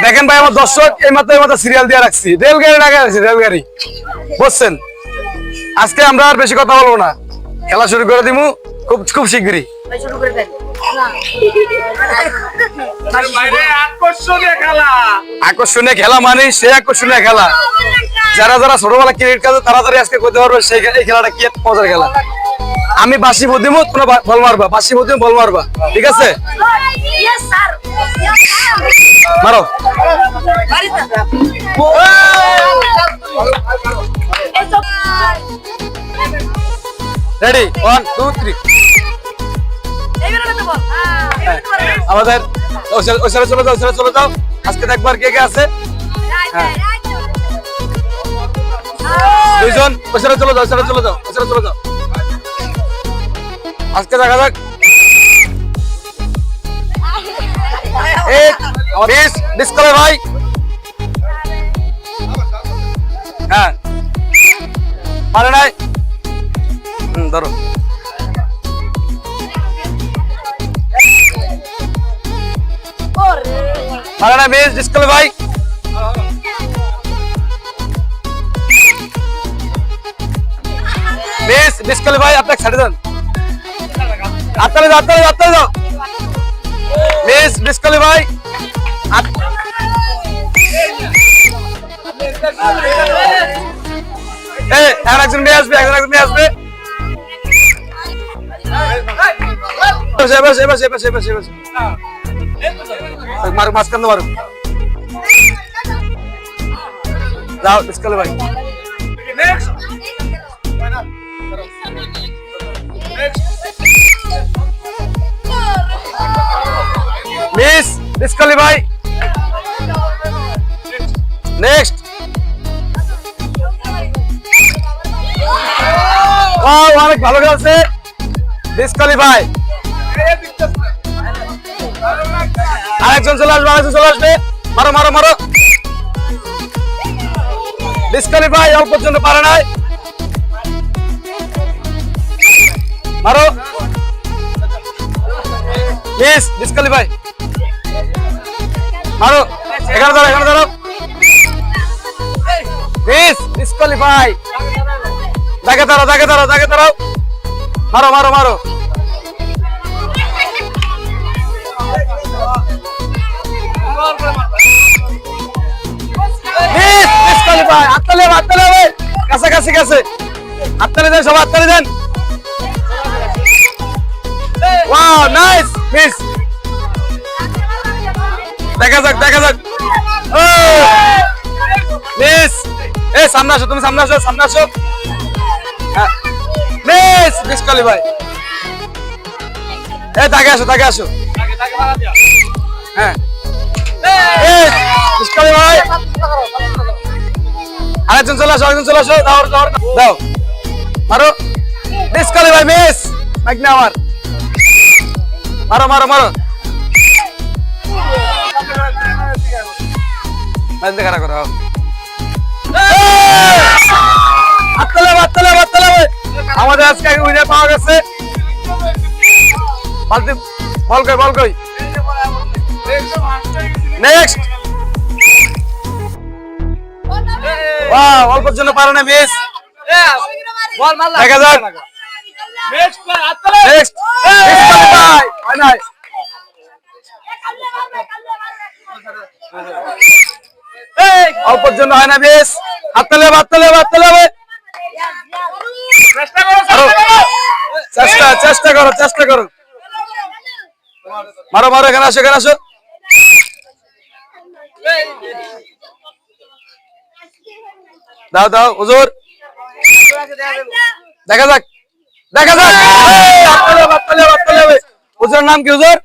দেখেন ভাই আমার দর্শক এই মাত্র সিরিয়াল দিয়ে রাখছি, রেলগাড়ি রাখা রাখছি, রেলগাড়ি বুঝছেন। আজকে আমরা আর বেশি কথা বলবো না, খেলা শুরু করে দিমু খুব খুব শিগগিরই। আকর্ষণীয় খেলা মানে সে আকর্ষণীয় খেলা, যারা যারা ছোটবেলা ক্রিকেট খেলে তাড়াতাড়ি আজকে করতে পারবে সেই এই খেলাটা কি মজার খেলা। আমি বাসি বুদ্ধিমু, তোমরা বল মারবা, বাসি বুদ্ধিমু বল মারবা, ঠিক আছে? মারো। রেডি 1 2 3। আমাদের ওইসারে চলে যাও, ওইসারে চলে যাও। আজকে দেখবার কে কে আছে। হ্যাঁ দুইজন ওইসারে চলে যাও, ওইসারে চলে যাও, ওইসারে চলে যাও। আজকে দেখা যাক ডিসকালে ভাই। হ্যাঁ পারে নাই, ধরো। পারে না মিস, ডিসকালে ভাই। মিস ডিসকালে ভাই, আপনাকে ছাড়ে দেন। আত্তালে যাও, আত্তালে যাও, আত্তালে যাও। মিস ডিসকালে ভাই। একজন মেয়ে আসবে, একজন মেয়ে আসবে। মাঝখান মারো, যাও ডিসকালে ভাই। মিস ডিসকালে ভাই। নেক্সট। অনেক ভালো খেলছে ডিসকালে ভাই। আরেকজন চলে আসবে, আরেকজন চলে আসবে। মারো মারো মারো। ডিসকালে ভাই অল্পের জন্য পারে নাই, মারো। মিস ডিসকালে ভাই, মারো। এখানে দাঁড়াও, এখানে দাঁড়াও। মিস ডিসকালে ভাই। দেখে দাঁড়াও, দেখে দাঁড়াও, দেখে দাঁড়াও। মারো মারো মারো। মিস ডিসকালে ভাই। আত্তালে আত্তালে ভাই, কাছাকাছি গেছে। আত্তালে দেন সবাই, আত্তালে দেন। Wow nice miss. দেখা যাক, দেখা যাক। মিস এই সামনে আসো, তুমি সামনে আসো, সামনে আসো। মিস ডিসকালে ভাই। এই তাকে আসো, তাকে আসো। হ্যাঁ ডিসকালে ভাই। আরেকজন চলে আসো, আরেকজন চলে আসো। দাও দাও দাও, মারো। ডিসকালে ভাই মিস। মাইক না আমার, মারো মারো মারো। দেখা করো। আমাদের আজকে উইনার পাওয়া গেছে। বল কই, বল কই। নেক্সট। অল্পের জন্য পারে না মিস। দেখা যাক। নেক্সট। হয় নাই। অল্পের জন্য হয় না মিস। হাততালি হবে, হাততালি হবে, হাততালি হবে। চেষ্টা চেষ্টা করো, চেষ্টা করো। মারো মারো, এখানে আসো, এখানে আসো। দাও দাও হুজুর। দেখা যাক, দেখা যাক। হুজুরের নাম কি হুজুর?